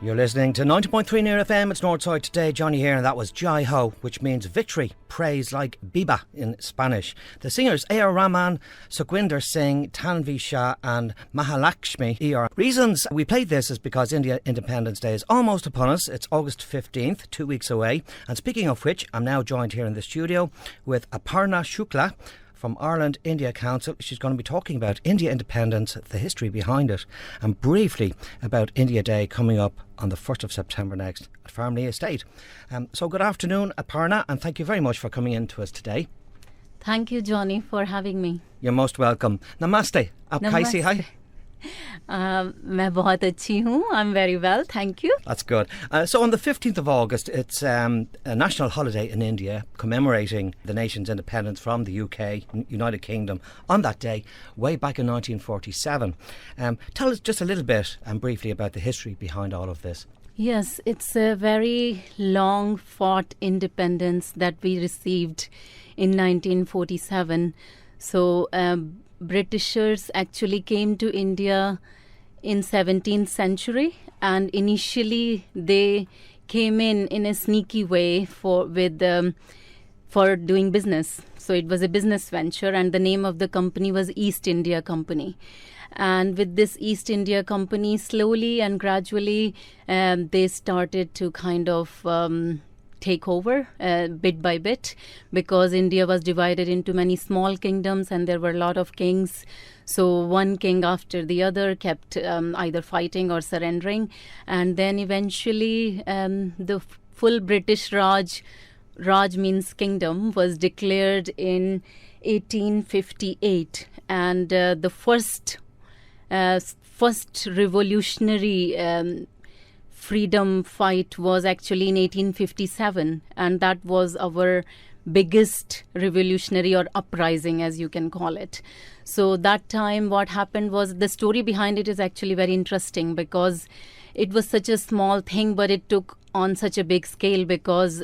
You're listening to 90.3 NearFM. It's Northside Today. Johnny here, and that was Jai Ho, which means victory, praise like Biba in Spanish. The singers A.R. Rahman, Sukhwinder Singh, Tanvi Shah and Mahalakshmi E.R. Reasons we played this is because India Independence Day is almost upon us. It's August 15th, 2 weeks away. And speaking of which, I'm now joined here in the studio with Aparna Shukla from Ireland India Council. She's going to be talking about India independence, the history behind it, and briefly about India Day coming up on the 1st of September next at Farmley Estate. So good afternoon, Aparna, and thank you very much for coming in to us today. Thank you, Johnny, for having me. You're most welcome. Namaste. Aap kaisi hai? मैं बहुत अच्छी हूँ. I'm very well, thank you. That's good. So on the 15th of August, it's a national holiday in India commemorating the nation's independence from the UK, United Kingdom, on that day, way back in 1947. Tell us just a little bit and briefly about the history behind all of this. Yes, it's a very long fought independence that we received in 1947. So Britishers actually came to India in 17th century, and initially they came in a sneaky way for doing business. So it was a business venture, and the name of the company was East India Company. And with this East India Company, slowly and gradually they started to kind of take over bit by bit, because India was divided into many small kingdoms and there were a lot of kings. So one king after the other kept either fighting or surrendering. And then eventually the full British Raj means kingdom, was declared in 1858. And the first revolutionary freedom fight was actually in 1857, and that was our biggest revolutionary or uprising, as you can call it. So that time what happened was, the story behind it is actually very interesting, because it was such a small thing, but it took on such a big scale, because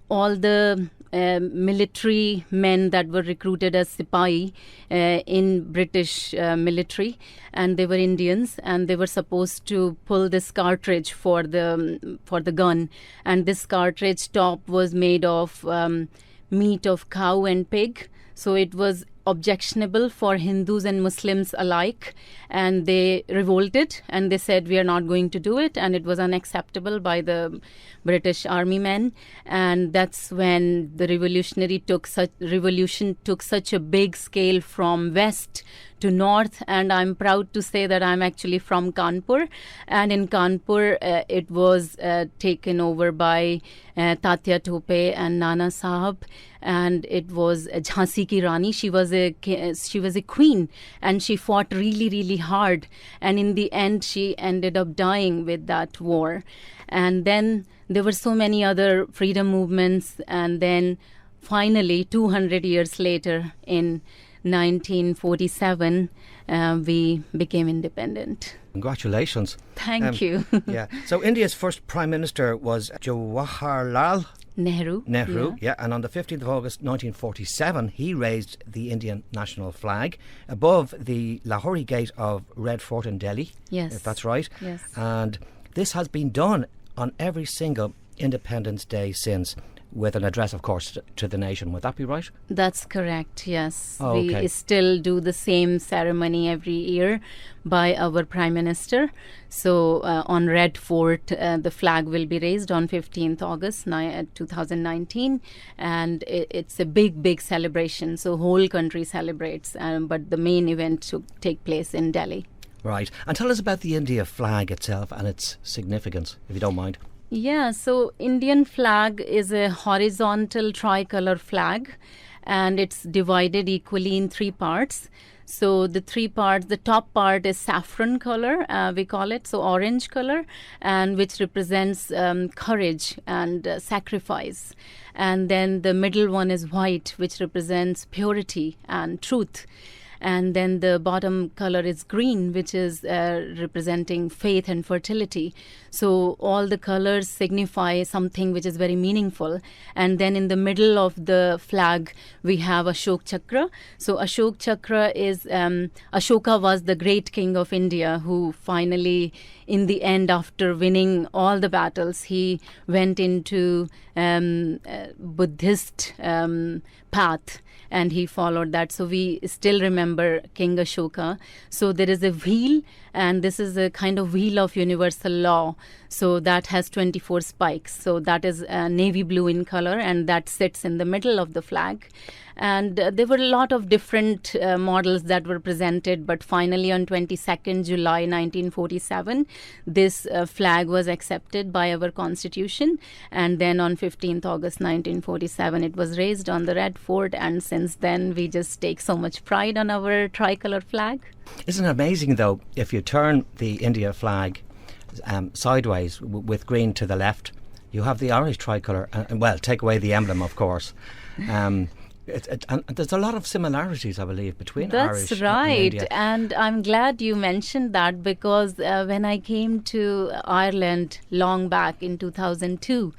all the military men that were recruited as sipahi in British military, and they were Indians, and they were supposed to pull this cartridge for the gun, and this cartridge top was made of meat of cow and pig. So it was objectionable for Hindus and Muslims alike, and they revolted and they said, we are not going to do it, and it was unacceptable by the British army men. And that's when the revolution took such a big scale from west to north. And I'm proud to say that I'm actually from Kanpur, and in Kanpur it was taken over by Tatya Tope and Nana Sahab, and it was Jhansi ki Rani. She was a queen, and she fought really, really hard, and in the end she ended up dying with that war. And then there were so many other freedom movements, and then finally 200 years later in 1947 we became independent. Congratulations. Thank you. Yeah. So India's first Prime Minister was Jawaharlal Nehru. Yeah. And on the 15th of August 1947, he raised the Indian national flag above the Lahori Gate of Red Fort in Delhi. Yes. If that's right. Yes. And this has been done on every single Independence Day since, with an address, of course, to the nation. Would that be right? That's correct, yes. Oh, okay. We still do the same ceremony every year by our Prime Minister. So on Red Fort, the flag will be raised on 15th August 2019. And it's a big, big celebration. So whole country celebrates. But the main event to take place in Delhi. Right. And tell us about the India flag itself and its significance, if you don't mind. Yeah, so Indian flag is a horizontal tricolor flag, and it's divided equally in three parts. So the three parts, the top part is saffron color, we call it, so orange color, and which represents courage and sacrifice. And then the middle one is white, which represents purity and truth. and then the bottom color is green, which is representing faith and fertility. So all the colors signify something which is very meaningful. And then in the middle of the flag, we have Ashok Chakra. So Ashok Chakra is, Ashoka was the great king of India who finally, in the end, after winning all the battles, he went into Buddhist path, and he followed that. So we still remember King Ashoka. So there is a wheel, and this is a kind of wheel of universal law. So that has 24 spikes. So that is navy blue in color, and that sits in the middle of the flag. And there were a lot of different models that were presented, but finally on 22nd July 1947, this flag was accepted by our constitution. And then on 15th August 1947, it was raised on the Red Fort. And since then, we just take so much pride on our tricolor flag. Isn't it amazing, though, if you turn the India flag sideways with green to the left, you have the Irish tricolour. Well, take away the emblem, of course. And there's a lot of similarities, I believe, between Irish That's right. and India. And I'm glad you mentioned that, because when I came to Ireland long back in 2002,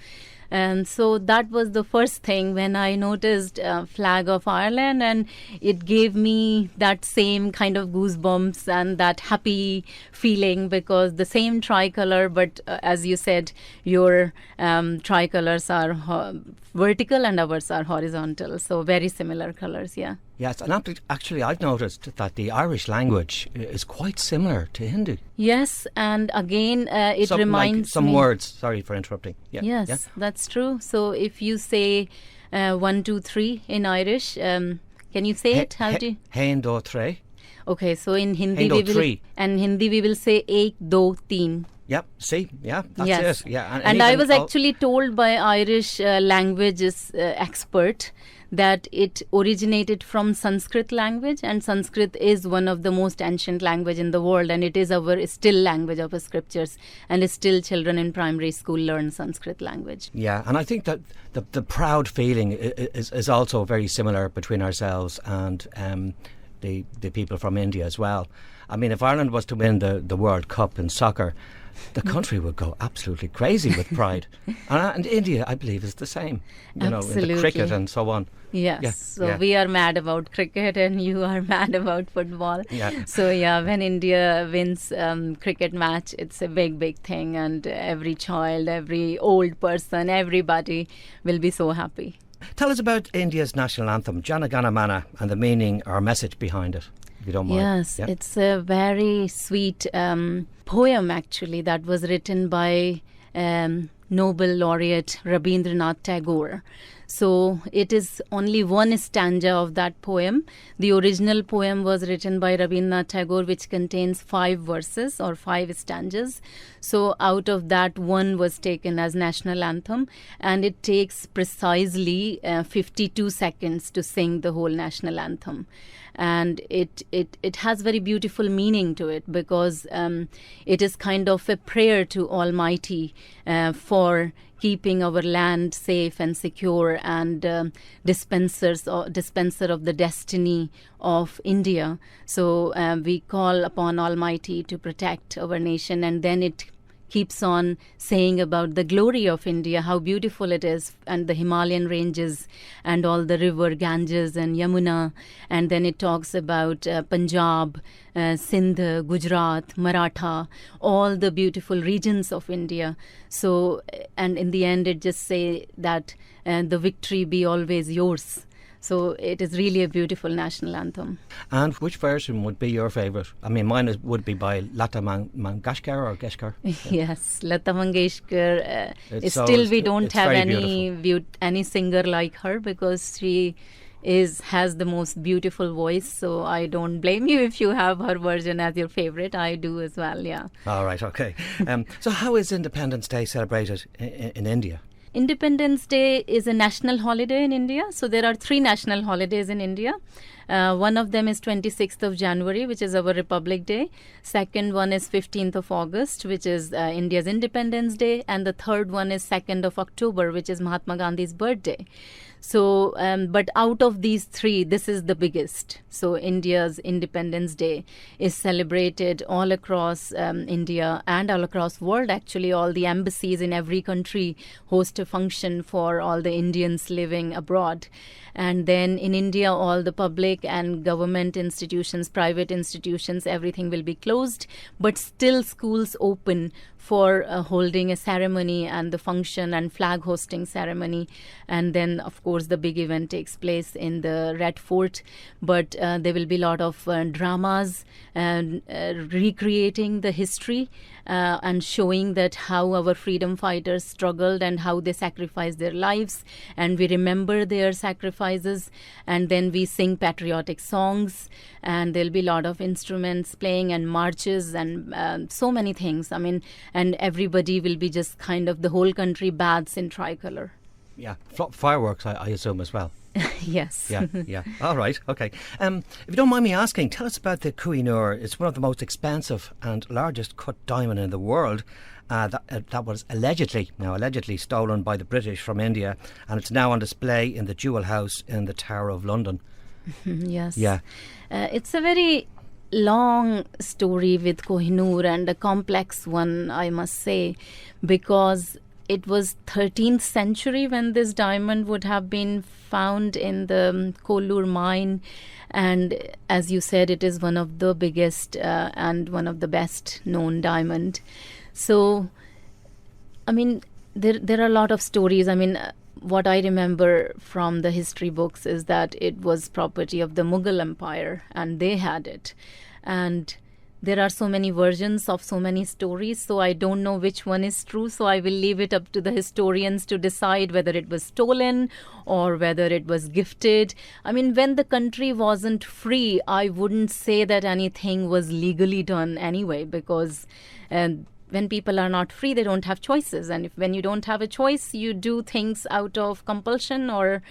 and so that was the first thing when I noticed flag of Ireland, and it gave me that same kind of goosebumps and that happy feeling, because the same tricolor, but as you said, your tricolors are vertical and ours are horizontal. So very similar colors, yeah. Yes, and actually I've noticed that the Irish language is quite similar to Hindu. Yes, and again, it reminds some me... words, sorry for interrupting. Yeah, Yes, yeah. that's true. So if you say 1, 2, 3 in Irish, can you say it? How do you... Hein do tre. Okay, so in Hindi Hein do we will... three. And Hindi we will say ek, do, teen. Yep, see, yeah, that's Yes. it. Yeah, And I even was actually told by Irish languages expert that it originated from Sanskrit language, and Sanskrit is one of the most ancient language in the world, and it is our still language of our scriptures, and still children in primary school learn Sanskrit language. Yeah, and I think that the proud feeling is also very similar between ourselves and the people from India as well. I mean, if Ireland was to win the World Cup in soccer, the country would go absolutely crazy with pride. And India, I believe, is the same. You know, in the cricket and so on. Yes. Yeah, So yeah. we are mad about cricket and you are mad about football. Yeah. So yeah, when India wins cricket match, it's a big, big thing. And every child, every old person, everybody will be so happy. Tell us about India's national anthem, Jana Gana Mana, and the meaning or message behind it, if you don't mind. Yes, Yeah. it's a very sweet poem actually that was written by Nobel laureate Rabindranath Tagore. So it is only one stanza of that poem. The original poem was written by Rabindranath Tagore, which contains 5 verses or 5 stanzas. So out of that, one was taken as national anthem, and it takes precisely 52 seconds to sing the whole national anthem. And it has very beautiful meaning to it, because it is kind of a prayer to Almighty for keeping our land safe and secure, and dispenser of the destiny of India. So we call upon Almighty to protect our nation, and then it keeps on saying about the glory of India, how beautiful it is, and the Himalayan ranges and all the river Ganges and Yamuna. And then it talks about Punjab, Sindh, Gujarat, Maratha, all the beautiful regions of India. So, and in the end it just say that the victory be always yours. So it is really a beautiful national anthem. And which version would be your favourite? I mean, mine would be by Lata Mangeshkar or Geshkar. Yes, Lata Mangeshkar. So Still, we don't it's have very any singer like her, because she has the most beautiful voice. So I don't blame you if you have her version as your favourite. I do as well, yeah. All right, okay. So how is Independence Day celebrated in India? Independence Day is a national holiday in India. So there are 3 national holidays in India. One of them is 26th of January, which is our Republic Day. Second one is 15th of August, which is India's Independence Day. And the third one is 2nd of October, which is Mahatma Gandhi's birthday. So, but out of these three, this is the biggest. So India's Independence Day is celebrated all across India and all across world. Actually, all the embassies in every country host a function for all the Indians living abroad. And then in India, all the public and government institutions, private institutions, everything will be closed, but still schools open for holding a ceremony and the function and flag hosting ceremony. And then, of course, the big event takes place in the Red Fort, but there will be a lot of dramas and recreating the history and showing that how our freedom fighters struggled and how they sacrificed their lives, and we remember their sacrifices, and then we sing patriotic songs, and there'll be a lot of instruments playing and marches and so many things. I mean, and everybody will be just kind of, the whole country baths in tricolor. Yeah, fireworks, I assume, as well. Yes. Yeah. All right, okay. If you don't mind me asking, tell us about the Koh-i-Noor. It's one of the most expensive and largest cut diamond in the world. That was allegedly stolen by the British from India, and it's now on display in the Jewel House in the Tower of London. Yes. Yeah. It's a very long story with Koh-i-Noor, and a complex one, I must say, because it was 13th century when this diamond would have been found in the Kollur mine. And as you said, it is one of the biggest and one of the best known diamond. So, I mean, there are a lot of stories. I mean, what I remember from the history books is that it was property of the Mughal Empire and they had it. And there are so many versions of so many stories, so I don't know which one is true. So I will leave it up to the historians to decide whether it was stolen or whether it was gifted. I mean, when the country wasn't free, I wouldn't say that anything was legally done anyway, because when people are not free, they don't have choices. And when you don't have a choice, you do things out of compulsion or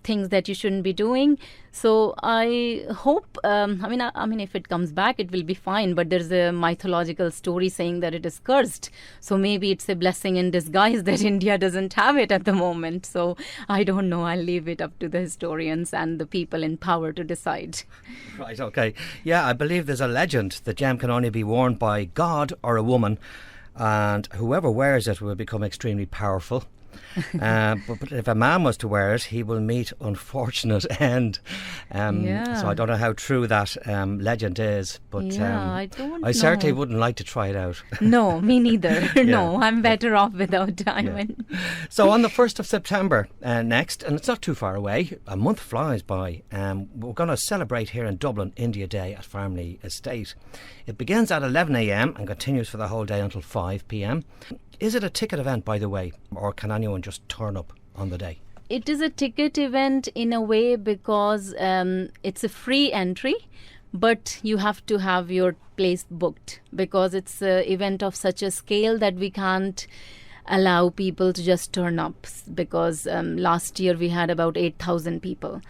things that you shouldn't be doing. So I hope, I mean, if it comes back, it will be fine. But there's a mythological story saying that it is cursed. So maybe it's a blessing in disguise that India doesn't have it at the moment. So I don't know. I'll leave it up to the historians and the people in power to decide. Right, okay. Yeah, I believe there's a legend. The gem can only be worn by God or a woman, and whoever wears it will become extremely powerful. But if a man was to wear it, he will meet unfortunate end. So I don't know how true that legend is, but I certainly wouldn't like to try it out. No, me neither. No, I'm better off without diamond. Yeah. So on the 1st of September next, and it's not too far away, a month flies by, we're going to celebrate here in Dublin India Day at Farmley Estate. It begins at 11 a.m. and continues for the whole day until 5 p.m. Is it a ticket event, by the way, or can anyone just turn up on the day? It is a ticket event in a way because it's a free entry, but you have to have your place booked because it's an event of such a scale that we can't allow people to just turn up, because last year we had about 8,000 people.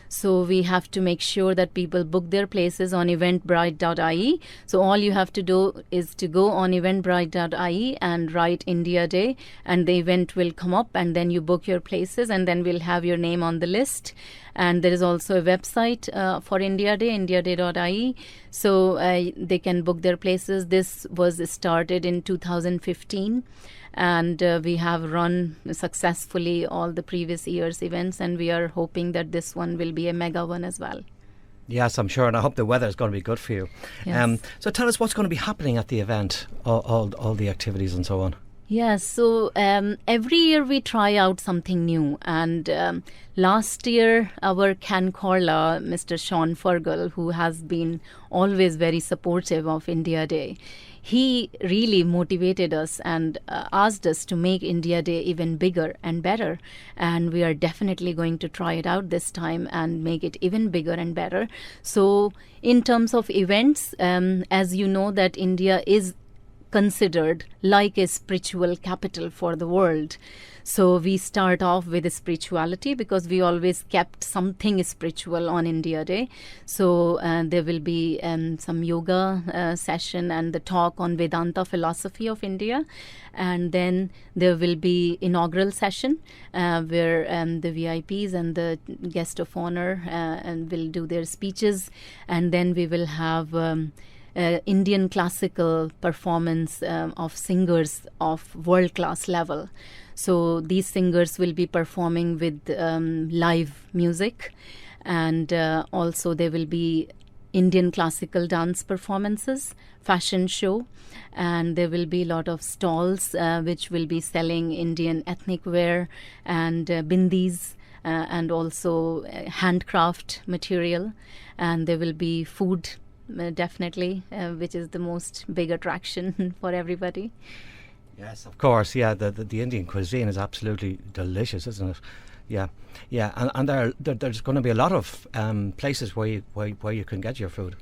So we have to make sure that people book their places on eventbrite.ie. So all you have to do is to go on eventbrite.ie and write India Day, and the event will come up, and then you book your places, and then we'll have your name on the list. And there is also a website for India Day, indiaday.ie. So they can book their places. This was started in 2015. And we have run successfully all the previous year's events, and we are hoping that this one will be a mega one as well. Yes, I'm sure, and I hope the weather is going to be good for you. Yes. So tell us what's going to be happening at the event, all the activities and so on. Yes, so every year we try out something new, and last year our Cancorla, Mr. Sean Fergal, who has been always very supportive of India Day, he really motivated us and asked us to make India Day even bigger and better. And we are definitely going to try it out this time and make it even bigger and better. So in terms of events, as you know that India is considered like a spiritual capital for the world. So we start off with spirituality because we always kept something spiritual on India Day. So there will be some yoga session and the talk on Vedanta philosophy of India. And then there will be inaugural session where the VIPs and the guest of honor and will do their speeches. And then we will have Indian classical performance of singers of world-class level. So these singers will be performing with live music, and also there will be Indian classical dance performances, fashion show, and there will be a lot of stalls which will be selling Indian ethnic wear and bindis and also handcraft material, and there will be food definitely, which is the most big attraction for everybody. Yes, of course. Yeah, the Indian cuisine is absolutely delicious, isn't it? Yeah, yeah, and there's going to be a lot of places where you can get your food.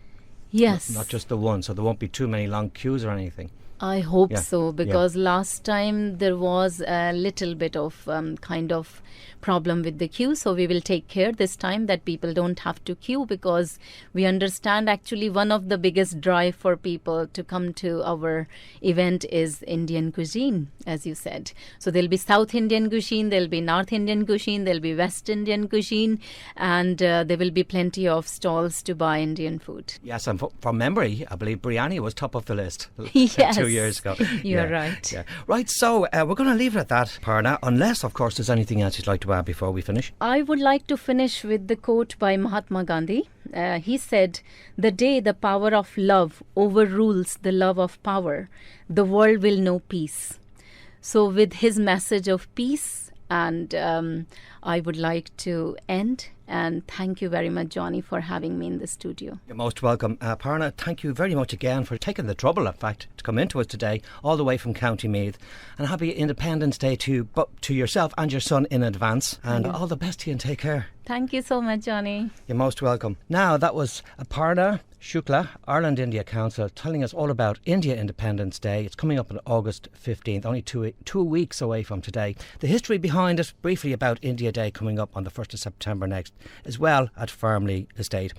Yes, not just the one, so there won't be too many long queues or anything. I hope so, because last time there was a little bit of kind of problem with the queue. So we will take care this time that people don't have to queue, because we understand actually one of the biggest drive for people to come to our event is Indian cuisine, as you said. So there'll be South Indian cuisine, there'll be North Indian cuisine, there'll be West Indian cuisine, and there will be plenty of stalls to buy Indian food. Yes, and from memory, I believe biryani was top of the list. Yes. 2 years ago. You're right. Yeah. Right, so we're going to leave it at that, Aparna, unless, of course, there's anything else you'd like to add before we finish. I would like to finish with the quote by Mahatma Gandhi. He said, "The day the power of love overrules the love of power, the world will know peace." So with his message of peace, and I would like to end. And thank you very much, Johnny, for having me in the studio. You're most welcome. Aparna, thank you very much again for taking the trouble, in fact, to come into us today, all the way from County Meath. And happy Independence Day to yourself and your son in advance. And all the best to you, and take care. Thank you so much, Johnny. You're most welcome. Now, that was Aparna Shukla, Ireland India Council, telling us all about India Independence Day. It's coming up on August 15th, only two weeks away from today. The history behind it, briefly about India Day coming up on the 1st of September next, as well at Farmley Estate.